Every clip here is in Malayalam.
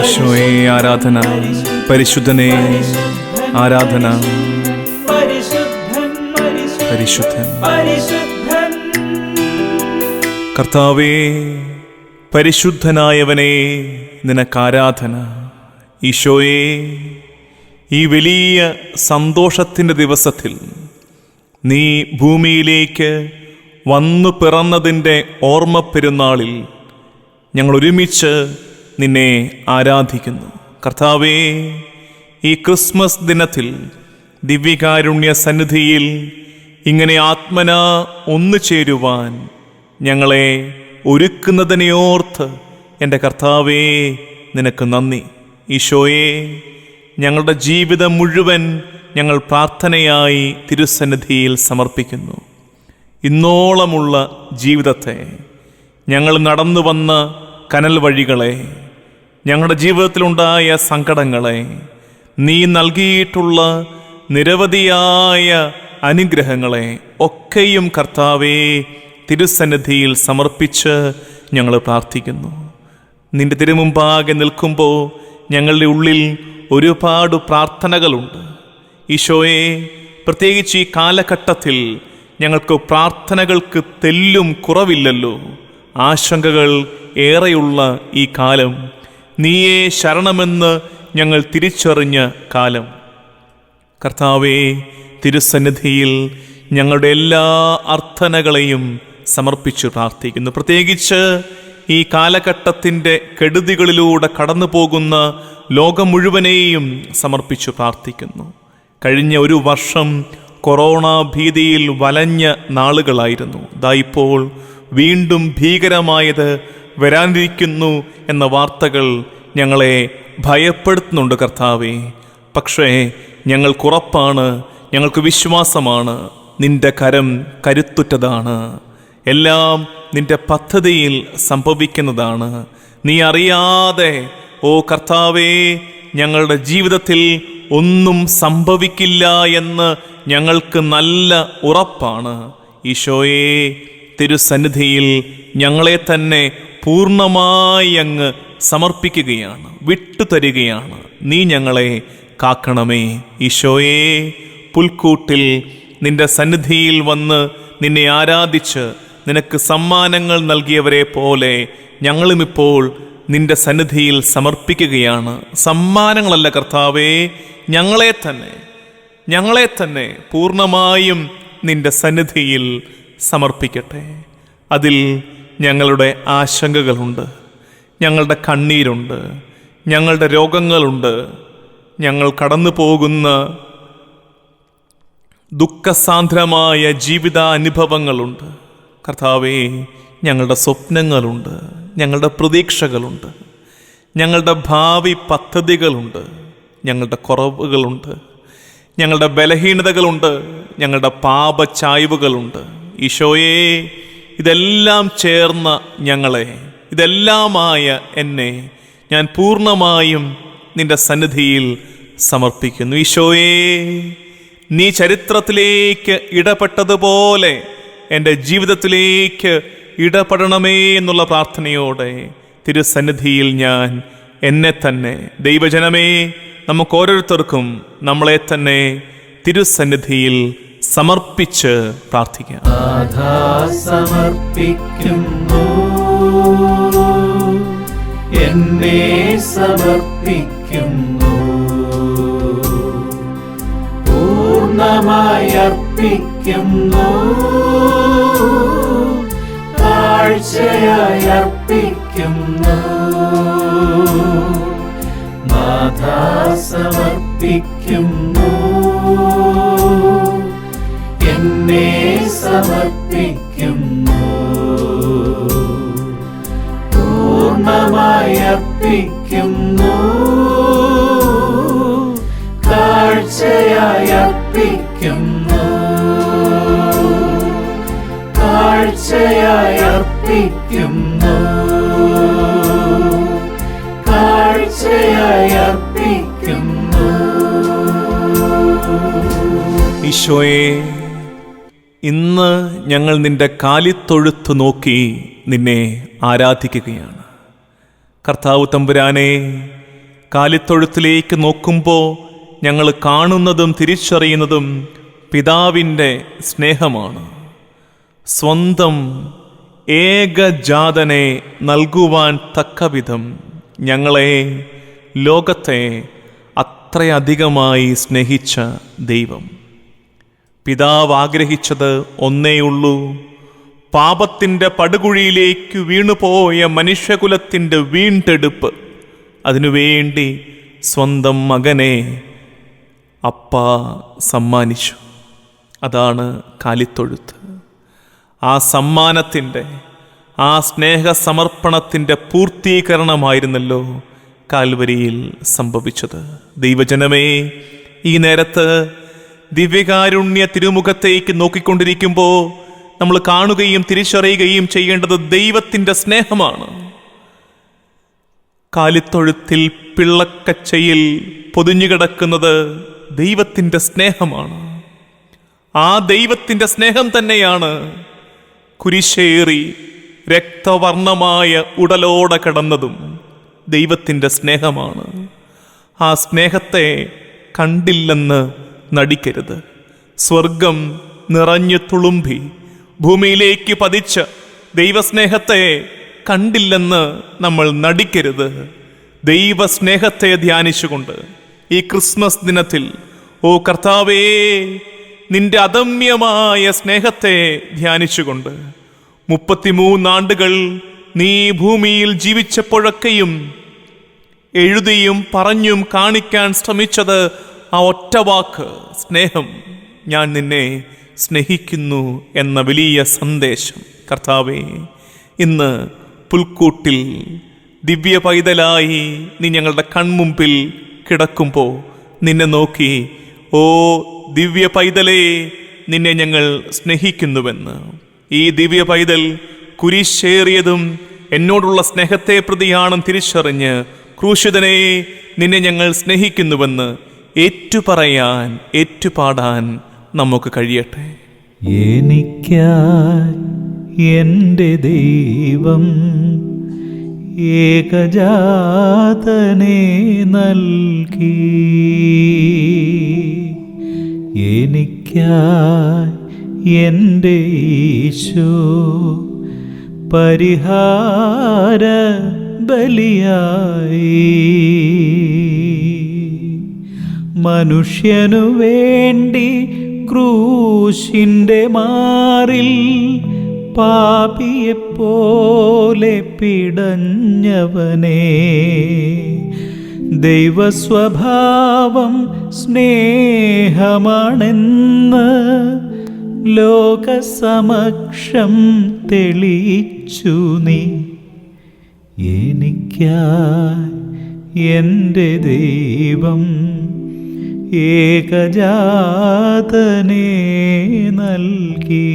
ഈശോയെ ആരാധന, പരിശുദ്ധനെ ആരാധന, പരിശുദ്ധൻ. കർത്താവേ, പരിശുദ്ധനായവനെ നിനക്കാരാധന. ഈശോയെ, ഈ വലിയ സന്തോഷത്തിൻ്റെ ദിവസത്തിൽ നീ ഭൂമിയിലേക്ക് വന്നു പിറന്നതിൻ്റെ ഓർമ്മ പെരുന്നാളിൽ ഞങ്ങൾ ഒരുമിച്ച് നിന്നെ ആരാധിക്കുന്നു. കർത്താവേ, ഈ ക്രിസ്മസ് ദിനത്തിൽ ദിവ്യകാരുണ്യ സന്നിധിയിൽ ഇങ്ങനെ ആത്മന ഒന്നു ചേരുവാൻ ഞങ്ങളെ ഒരുക്കുന്നതിനെയോർത്ത് എൻ്റെ കർത്താവേ നിനക്ക് നന്ദി. ഈശോയെ, ഞങ്ങളുടെ ജീവിതം മുഴുവൻ ഞങ്ങൾ പ്രാർത്ഥനയായി തിരുസന്നിധിയിൽ സമർപ്പിക്കുന്നു. ഇന്നോളമുള്ള ജീവിതത്തെ, ഞങ്ങൾ നടന്നു വന്ന കനൽ വഴികളെ, ഞങ്ങളുടെ ജീവിതത്തിലുണ്ടായ സങ്കടങ്ങളെ, നീ നൽകിയിട്ടുള്ള നിരവധിയായ അനുഗ്രഹങ്ങളെ ഒക്കെയും കർത്താവേ തിരുസന്നിധിയിൽ സമർപ്പിച്ച് ഞങ്ങൾ പ്രാർത്ഥിക്കുന്നു. നിന്റെ തിരുമുമ്പാകെ നിൽക്കുമ്പോൾ ഞങ്ങളുടെ ഉള്ളിൽ ഒരുപാട് പ്രാർത്ഥനകളുണ്ട്. ഈശോയെ, പ്രത്യേകിച്ച് ഈ കാലഘട്ടത്തിൽ ഞങ്ങൾക്ക് പ്രാർത്ഥനകൾക്ക് തെല്ലും കുറവില്ലല്ലോ. ആശങ്കകൾ ഏറെയുള്ള ഈ കാലം, നീയേ ശരണമെന്ന് ഞങ്ങൾ തിരിച്ചറിഞ്ഞ കാലം. കർത്താവേ, തിരുസന്നിധിയിൽ ഞങ്ങളുടെ എല്ലാ അർത്ഥനകളെയും സമർപ്പിച്ചു പ്രാർത്ഥിക്കുന്നു. പ്രത്യേകിച്ച് ഈ കാലഘട്ടത്തിൻ്റെ കെടുതികളിലൂടെ കടന്നു പോകുന്ന ലോകം മുഴുവനെയും സമർപ്പിച്ചു പ്രാർത്ഥിക്കുന്നു. കഴിഞ്ഞ ഒരു വർഷം കൊറോണ ഭീതിയിൽ വലഞ്ഞ നാളുകളായിരുന്നു. ദാ ഇപ്പോൾ വീണ്ടും ഭീകരമായത് വരാനിരിക്കുന്നു എന്ന വാർത്തകൾ ഞങ്ങളെ ഭയപ്പെടുത്തുന്നുണ്ട് കർത്താവേ. പക്ഷേ ഞങ്ങൾക്കുറപ്പാണ്, ഞങ്ങൾക്ക് വിശ്വാസമാണ്, നിന്റെ കരം കരുത്തുറ്റതാണ്. എല്ലാം നിന്റെ പദ്ധതിയിൽ സംഭവിക്കുന്നതാണ്. നീ അറിയാതെ, ഓ കർത്താവേ, ഞങ്ങളുടെ ജീവിതത്തിൽ ഒന്നും സംഭവിക്കില്ല എന്ന് ഞങ്ങൾക്ക് നല്ല ഉറപ്പാണ്. ഈശോയെ, തിരുസന്നിധിയിൽ ഞങ്ങളെ തന്നെ പൂർണ്ണമായി അങ്ങ് സമർപ്പിക്കുകയാണ്, വിട്ടുതരികയാണ്. നീ ഞങ്ങളെ കാക്കണമേ. ഈശോയെ, പുൽക്കൂട്ടിൽ നിന്റെ സന്നിധിയിൽ വന്ന് നിന്നെ ആരാധിച്ച് നിനക്ക് സമ്മാനങ്ങൾ നൽകിയവരെ പോലെ ഞങ്ങളുമിപ്പോൾ നിന്റെ സന്നിധിയിൽ സമർപ്പിക്കുകയാണ്. സമ്മാനങ്ങളല്ല കർത്താവേ, ഞങ്ങളെ തന്നെ പൂർണ്ണമായും നിന്റെ സന്നിധിയിൽ സമർപ്പിക്കട്ടെ. അതിൽ ഞങ്ങളുടെ ആശങ്കകളുണ്ട്, ഞങ്ങളുടെ കണ്ണീരുണ്ട്, ഞങ്ങളുടെ രോഗങ്ങളുണ്ട്, ഞങ്ങൾ കടന്നു പോകുന്ന ദുഃഖസാന്ദ്രമായ ജീവിതാനുഭവങ്ങളുണ്ട്. കർത്താവേ, ഞങ്ങളുടെ സ്വപ്നങ്ങളുണ്ട്, ഞങ്ങളുടെ പ്രതീക്ഷകളുണ്ട്, ഞങ്ങളുടെ ഭാവി പദ്ധതികളുണ്ട്, ഞങ്ങളുടെ കുറവുകളുണ്ട്, ഞങ്ങളുടെ ബലഹീനതകളുണ്ട്, ഞങ്ങളുടെ പാപച്ചായ്വുകളുണ്ട്. ഈശോയെ, ഇതെല്ലാം ചേർന്ന ഞങ്ങളെ, ഇതെല്ലാമായ എന്നെ ഞാൻ പൂർണ്ണമായും നിന്റെ സന്നിധിയിൽ സമർപ്പിക്കുന്നു. ഈശോയെ, നീ ചരിത്രത്തിലേക്ക് ഇടപെട്ടതുപോലെ എൻ്റെ ജീവിതത്തിലേക്ക് ഇടപെടണമേ എന്നുള്ള പ്രാർത്ഥനയോടെ തിരുസന്നിധിയിൽ ഞാൻ എന്നെ തന്നെ, ദൈവജനമേ, നമുക്ക് ഓരോരുത്തർക്കും നമ്മളെ തന്നെ തിരുസന്നിധിയിൽ സമർപ്പിച്ച് പ്രാർത്ഥിക്കാം. സമർപ്പിക്കുന്നു, എന്നെ സമർപ്പിക്കുന്നു, പൂർണ്ണമായി അർപ്പിക്കുന്നു, കാഴ്ചയായി അർപ്പിക്കുന്നു. നാഥാ സമർപ്പിക്കുന്നു, എന്നെ സമർപ്പിക്കുന്നു, പൂർണ്ണമായി അർപ്പിക്കുന്നു, കാഴ്ചയായി അർപ്പിക്കുന്നു, കാഴ്ചയായി അർപ്പിക്കുന്നു, കാഴ്ചയായി അർപ്പിക്കുന്നു. ഈശോയെ, ഇന്ന് ഞങ്ങൾ നിന്റെ കാലിത്തൊഴുത്ത് നോക്കി നിന്നെ ആരാധിക്കുകയാണ്. കർത്താവ് തമ്പുരാനെ, കാലിത്തൊഴുത്തിലേക്ക് നോക്കുമ്പോൾ ഞങ്ങൾ കാണുന്നതും തിരിച്ചറിയുന്നതും പിതാവിൻ്റെ സ്നേഹമാണ്. സ്വന്തം ഏകജാതനെ നൽകുവാൻ തക്കവിധം ഞങ്ങളെ, ലോകത്തെ അത്രയധികമായി സ്നേഹിച്ച ദൈവം. പിതാവ് ആഗ്രഹിച്ചത് ഒന്നേയുള്ളൂ: പാപത്തിൻ്റെ പടുകുഴിയിലേക്ക് വീണുപോയ മനുഷ്യകുലത്തിൻ്റെ വീണ്ടെടുപ്പ്. അതിനുവേണ്ടി സ്വന്തം മകനെ അപ്പ സമ്മാനിച്ചു. അതാണ് കാലിത്തൊഴുത്ത്. ആ സമ്മാനത്തിൻ്റെ, ആ സ്നേഹസമർപ്പണത്തിൻ്റെ പൂർത്തീകരണമായിരുന്നല്ലോ കാൽവരിയിൽ സംഭവിച്ചത്. ദൈവജനമേ, ഈ നേരത്ത് ദിവ്യകാരുണ്യ തിരുമുഖത്തേക്ക് നോക്കിക്കൊണ്ടിരിക്കുമ്പോൾ നമ്മൾ കാണുകയും തിരിച്ചറിയുകയും ചെയ്യേണ്ടത് ദൈവത്തിൻ്റെ സ്നേഹമാണ്. കാലിത്തൊഴുത്തിൽ പിള്ളക്കച്ചയിൽ പൊതിഞ്ഞുകിടക്കുന്നത് ദൈവത്തിൻ്റെ സ്നേഹമാണ്. ആ ദൈവത്തിൻ്റെ സ്നേഹം തന്നെയാണ് കുരിശേറി രക്തവർണമായ ഉടലോടെ കിടന്നതും ദൈവത്തിൻ്റെ സ്നേഹമാണ്. ആ സ്നേഹത്തെ കണ്ടില്ലെന്ന് നടിക്കരുത്. സ്വർഗം നിറഞ്ഞു തുളുമ്പി ഭൂമിയിലേക്ക് പതിച്ച ദൈവസ്നേഹത്തെ കണ്ടില്ലെന്ന് നമ്മൾ നടിക്കരുത്. ദൈവസ്നേഹത്തെ ധ്യാനിച്ചുകൊണ്ട് ഈ ക്രിസ്മസ് ദിനത്തിൽ, ഓ കർത്താവേ, നിന്റെ അദമ്യമായ സ്നേഹത്തെ ധ്യാനിച്ചുകൊണ്ട് 33 ആണ്ടുകൾ നീ ഭൂമിയിൽ ജീവിച്ചപ്പോഴൊക്കെയും എഴുതിയും പറഞ്ഞും കാണിക്കാൻ ശ്രമിച്ചത് ആ ഒറ്റ വാക്ക്, സ്നേഹം. ഞാൻ നിന്നെ സ്നേഹിക്കുന്നു എന്ന വലിയ സന്ദേശം. കർത്താവേ, ഇന്ന് പുൽക്കൂട്ടിൽ ദിവ്യ പൈതലായി നീ ഞങ്ങളുടെ കൺമുമ്പിൽ കിടക്കുമ്പോൾ നിന്നെ നോക്കി, ഓ ദിവ്യ പൈതലേ, നിന്നെ ഞങ്ങൾ സ്നേഹിക്കുന്നുവെന്ന്, ഈ ദിവ്യ പൈതൽ കുരിശേറിയതും എന്നോടുള്ള സ്നേഹത്തെ പ്രതിയാണെന്ന് തിരിച്ചറിഞ്ഞ്, ക്രൂശിതനെ, നിന്നെ ഞങ്ങൾ സ്നേഹിക്കുന്നുവെന്ന് ഏറ്റുപറയാൻ, ഏറ്റുപാടാൻ നമുക്ക് കഴിയട്ടെ. എനിക്കായി എൻ്റെ ദൈവം ഏകജാതനെ നൽകി, എനിക്കായി എൻ്റെ ഈശോ പരിഹാര ബലിയായി. മനുഷ്യനു വേണ്ടി ക്രൂശിൻ്റെ മാറിൽ പാപിയെപ്പോലെ പിടഞ്ഞവനെ, ദൈവസ്വഭാവം സ്നേഹമാണെന്ന് ലോകസമക്ഷം തെളിയിച്ചു നീ. എനിക്കായി എൻ്റെ ദൈവം ഏകജാതനെ നൽകി.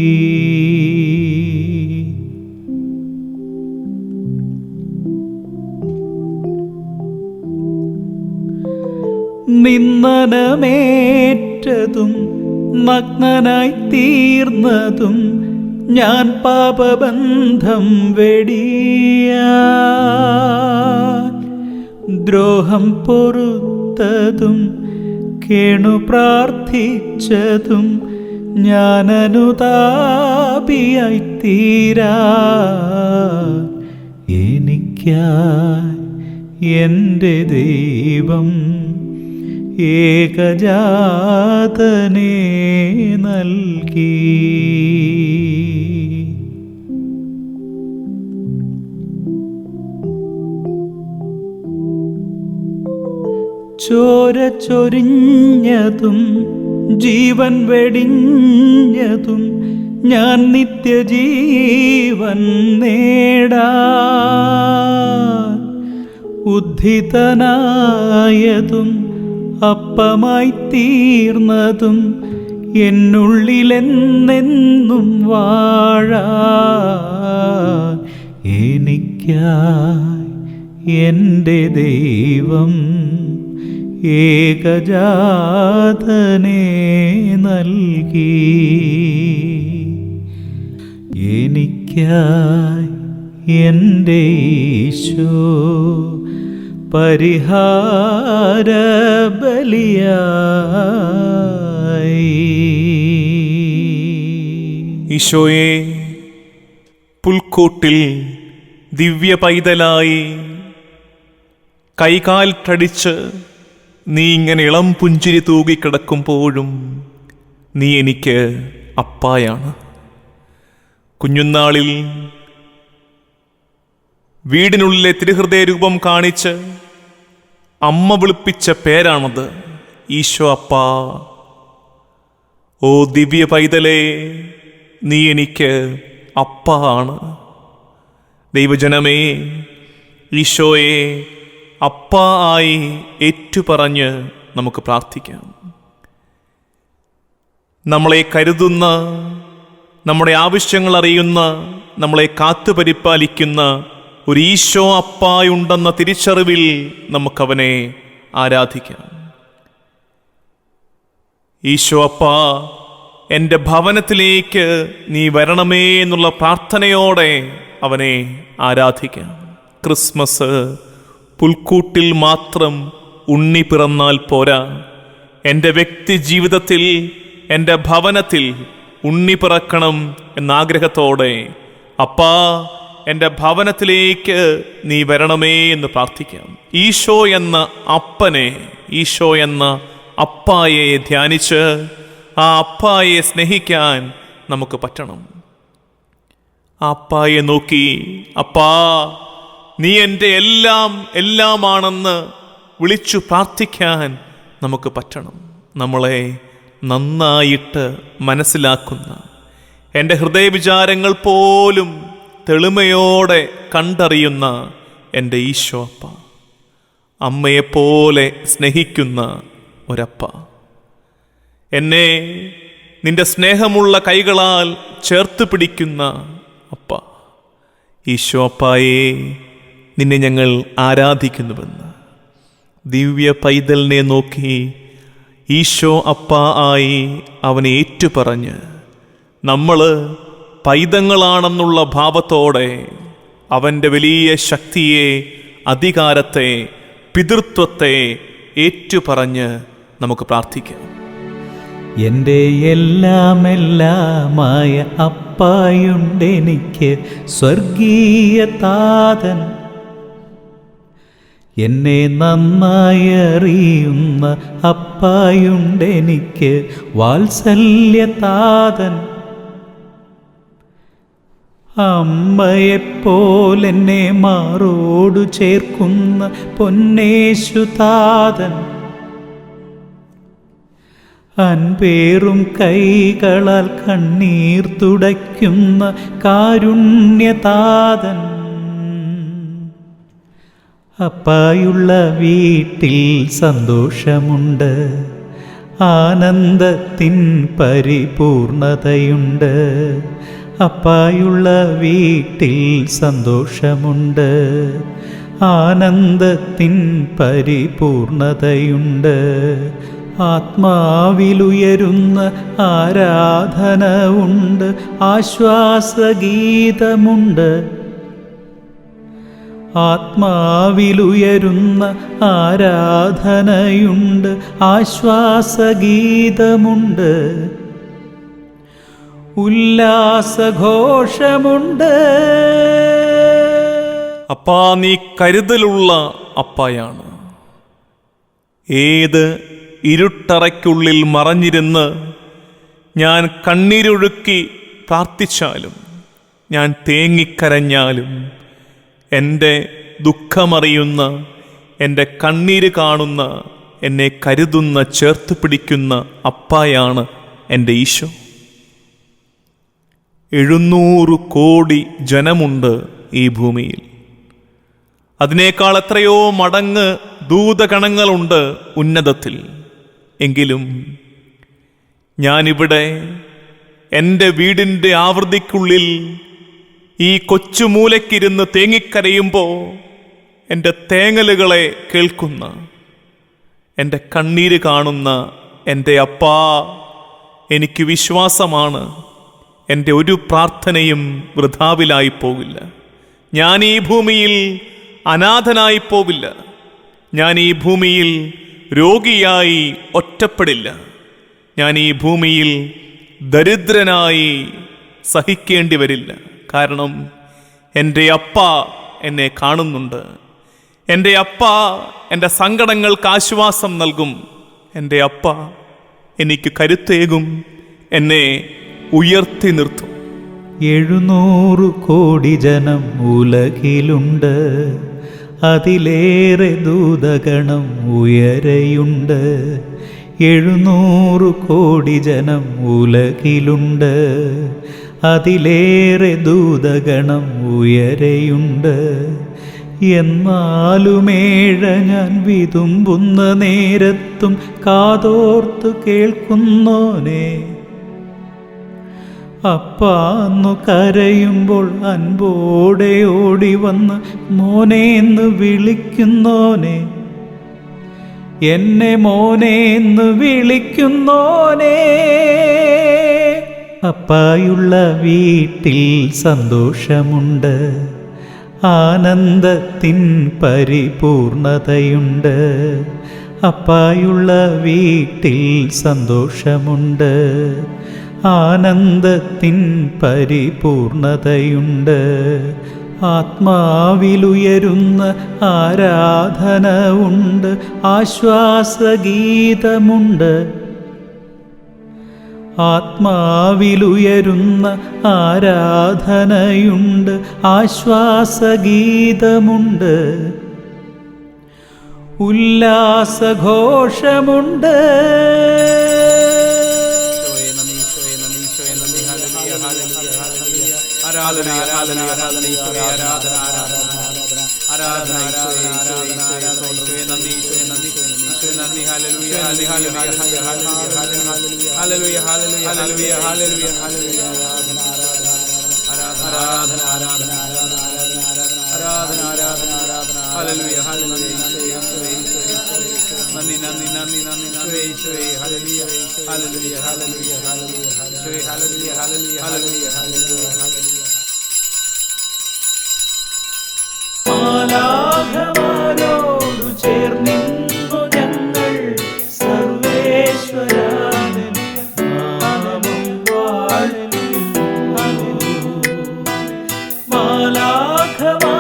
നിന്ദനമേറ്റതും നഗ്നനായി തീർന്നതും ഞാൻ പാപബന്ധം വെടിയാൻ, ദ്രോഹം പൊറുത്തതും കേണു പ്രാർത്ഥിച്ചതും ഞാനനുതാപിയായി തീരാ എനിക്കായി എൻ്റെ ദൈവം ഏകജാതനെ നൽകി. ചോര ചൊരിഞ്ഞതും ജീവൻ വെടിഞ്ഞതും ഞാൻ നിത്യജീവൻ നേടാൻ, ഉദ്ധിതനായതും അപ്പമായി തീർന്നതും എന്നുള്ളിലെന്നെന്നും വാഴാൻ എനിക്കായി എൻ്റെ ദൈവം ഏകജാതനെ നൽകി. എനിക്കായി എൻ്റെ ഈശോ പരിഹാര ബലിയായി. ഈശോയെ, പുൽക്കൂട്ടിൽ ദിവ്യ പൈതലായി കൈകാൽ തടിച്ച് നീ ഇങ്ങനെ ഇളം പുഞ്ചിരി തൂകിക്കിടക്കുമ്പോഴും നീ എനിക്ക് അപ്പായാണ്. കുഞ്ഞുനാളിൽ വീടിനുള്ളിലെ തിരുഹൃദയ രൂപം കാണിച്ച് അമ്മ വിളിപ്പിച്ച പേരാണത്, ഈശോ അപ്പാ. ഓ ദിവ്യ പൈതലേ, നീ എനിക്ക് അപ്പ ആണ്. ദൈവജനമേ, ഈശോയെ അപ്പ ആയി ഏറ്റുപറഞ്ഞ് നമുക്ക് പ്രാർത്ഥിക്കാം. നമ്മളെ കരുതുന്ന, നമ്മുടെ ആവശ്യങ്ങൾ അറിയുന്ന, നമ്മളെ കാത്തുപരിപാലിക്കുന്ന ഒരു ഈശോ അപ്പായുണ്ടെന്ന തിരിച്ചറിവിൽ നമുക്കവനെ ആരാധിക്കാം. ഈശോ അപ്പാ, എൻ്റെ ഭവനത്തിലേക്ക് നീ വരണമേ എന്നുള്ള പ്രാർത്ഥനയോടെ അവനെ ആരാധിക്കാം. ക്രിസ്മസ് പുൽക്കൂട്ടിൽ മാത്രം ഉണ്ണി പിറന്നാൽ പോരാ. എൻ്റെ വ്യക്തി ജീവിതത്തിൽ, എൻ്റെ ഭവനത്തിൽ ഉണ്ണി പിറക്കണം എന്നാഗ്രഹത്തോടെ അപ്പാ എൻ്റെ ഭവനത്തിലേക്ക് നീ വരണമേ എന്ന് പ്രാർത്ഥിക്കാം. ഈശോ എന്ന അപ്പനെ, ഈശോ എന്ന അപ്പായെ ധ്യാനിച്ച് ആ അപ്പായെ സ്നേഹിക്കാൻ നമുക്ക് പറ്റണം. ആ അപ്പായെ നോക്കി, അപ്പാ നീ എൻ്റെ എല്ലാം എല്ലാമാണെന്ന് വിളിച്ചു പ്രാർത്ഥിക്കാൻ നമുക്ക് പറ്റണം. നമ്മളെ നന്നായിട്ട് മനസ്സിലാക്കുന്ന, എൻ്റെ ഹൃദയവിചാരങ്ങൾ പോലും തെളിമയോടെ കണ്ടറിയുന്ന എൻ്റെ ഈശോ അപ്പ, അമ്മയെപ്പോലെ സ്നേഹിക്കുന്ന ഒരപ്പ, എന്നെ നിന്റെ സ്നേഹമുള്ള കൈകളാൽ ചേർത്ത് പിടിക്കുന്ന അപ്പ. ഈശോ അപ്പായേ, നിന്നെ ഞങ്ങൾ ആരാധിക്കുന്നുവെന്ന് ദിവ്യ പൈതലിനെ നോക്കി ഈശോ അപ്പ ആയി അവനെ ഏറ്റുപറഞ്ഞ് നമ്മൾ പൈതങ്ങളാണെന്നുള്ള ഭാവത്തോടെ അവൻ്റെ വലിയ ശക്തിയെ, അധികാരത്തെ, പിതൃത്വത്തെ ഏറ്റുപറഞ്ഞ് നമുക്ക് പ്രാർത്ഥിക്കാം. എൻ്റെ എല്ലാമെല്ലാമായ അപ്പായുണ്ടെനിക്ക്, സ്വർഗീയ താതൻ. എന്നെ നന്നായി അറിയുന്ന അപ്പായുണ്ടെനിക്ക്, വാത്സല്യ താതൻ. അമ്മയെപ്പോലെന്നെ മാറോടു ചേർക്കുന്ന പൊന്നേശു താതൻ. അൻപേറും കൈകളാൽ കണ്ണീർ തുടയ്ക്കുന്ന കാരുണ്യതാതൻ. അപ്പായുള്ള വീട്ടിൽ സന്തോഷമുണ്ട്, ആനന്ദത്തിൻ പരിപൂർണതയുണ്ട്. അപ്പായുള്ള വീട്ടിൽ സന്തോഷമുണ്ട്, ആനന്ദത്തിൻ പരിപൂർണതയുണ്ട്. ആത്മാവിലുയരുന്ന ആരാധന ഉണ്ട്, ആശ്വാസഗീതമുണ്ട്. ആത്മാവിലുയരുന്ന ആരാധനയുണ്ട്, ആശ്വാസഗീതമുണ്ട്. ഉല്ലാസഘോഷമുണ്ട്. അപ്പാ, നീ കരുതലുള്ള അപ്പായാണ്. ഏത് ഇരുട്ടറയ്ക്കുള്ളിൽ മറഞ്ഞിരുന്ന് ഞാൻ കണ്ണീരൊഴുക്കി പ്രാർത്ഥിച്ചാലും, ഞാൻ തേങ്ങിക്കരഞ്ഞാലും, എൻ്റെ ദുഃഖമറിയുന്ന, എൻ്റെ കണ്ണീര് കാണുന്ന, എന്നെ കരുതുന്ന, ചേർത്ത് പിടിക്കുന്ന അപ്പായാണ് എൻ്റെ ഈശോ. 700 കോടി ജനമുണ്ട് ഈ ഭൂമിയിൽ. അതിനേക്കാൾ എത്രയോ മടങ്ങ് ദൂതഗണങ്ങളുണ്ട് ഉന്നതത്തിൽ. എങ്കിലും ഞാനിവിടെ എൻ്റെ വീടിൻ്റെ ആവൃത്തിക്കുള്ളിൽ ഈ കൊച്ചുമൂലയ്ക്കിരുന്ന് തേങ്ങിക്കരയുമ്പോൾ എൻ്റെ തേങ്ങലുകളെ കേൾക്കുന്ന, എൻ്റെ കണ്ണീര് കാണുന്ന എൻ്റെ അപ്പാ, എനിക്ക് വിശ്വാസമാണ് എൻ്റെ ഒരു പ്രാർത്ഥനയും വൃഥാവിലായി പോകില്ല. ഞാൻ ഈ ഭൂമിയിൽ അനാഥനായി പോവില്ല. ഞാൻ ഈ ഭൂമിയിൽ രോഗിയായി ഒറ്റപ്പെടില്ല. ഞാൻ ഈ ഭൂമിയിൽ ദരിദ്രനായി സഹിക്കേണ്ടി വരില്ല. കാരണം എൻ്റെ അപ്പ എന്നെ കാണുന്നുണ്ട്. എൻ്റെ അപ്പ എൻ്റെ സങ്കടങ്ങൾക്ക് ആശ്വാസം നൽകും. എൻ്റെ അപ്പ എനിക്ക് കരുത്തേകും, എന്നെ ഉയർത്തി നിർത്തും. 700 കോടി ജനം ഉലകിലുണ്ട്, അതിലേറെ ദൂതഗണം ഉയരെയുണ്ട്. 700 കോടി ജനം ഉലകിലുണ്ട്, അതിലേറെ ദൂതഗണം ഉയരെയുണ്ട്. എന്നാലുമേഴ ഞാൻ വിതുമ്പുന്ന നേരത്തും കാതോർത്തു കേൾക്കുന്നോനെ, അപ്പാന്നു കരയുമ്പോൾ അൻപോടെ ഓടി വന്ന് മോനേന്ന് വിളിക്കുന്നോനെ, എന്നെ മോനേന്ന് വിളിക്കുന്നോനെ. അപ്പായുള്ള വീട്ടിൽ സന്തോഷമുണ്ട്, ആനന്ദത്തിൻ പരിപൂർണതയുണ്ട്. അപ്പായുള്ള വീട്ടിൽ സന്തോഷമുണ്ട്, ആനന്ദത്തിൻ പരിപൂർണതയുണ്ട്. ആത്മാവിലുയരുന്ന ആരാധന ഉണ്ട്, ആശ്വാസഗീതമുണ്ട്. ആത്മാവിലുയരുന്ന ആരാധനയുണ്ട്, ആശ്വാസഗീതമുണ്ട്. ഉല്ലാസഘോഷമുണ്ട്. മാലാഖമാരോടു ചേർന്നിന്നു ഞങ്ങൾ സർവേശ്വരാനൻ നാമം വാഴുന്നു. മാലാഖമാരോടു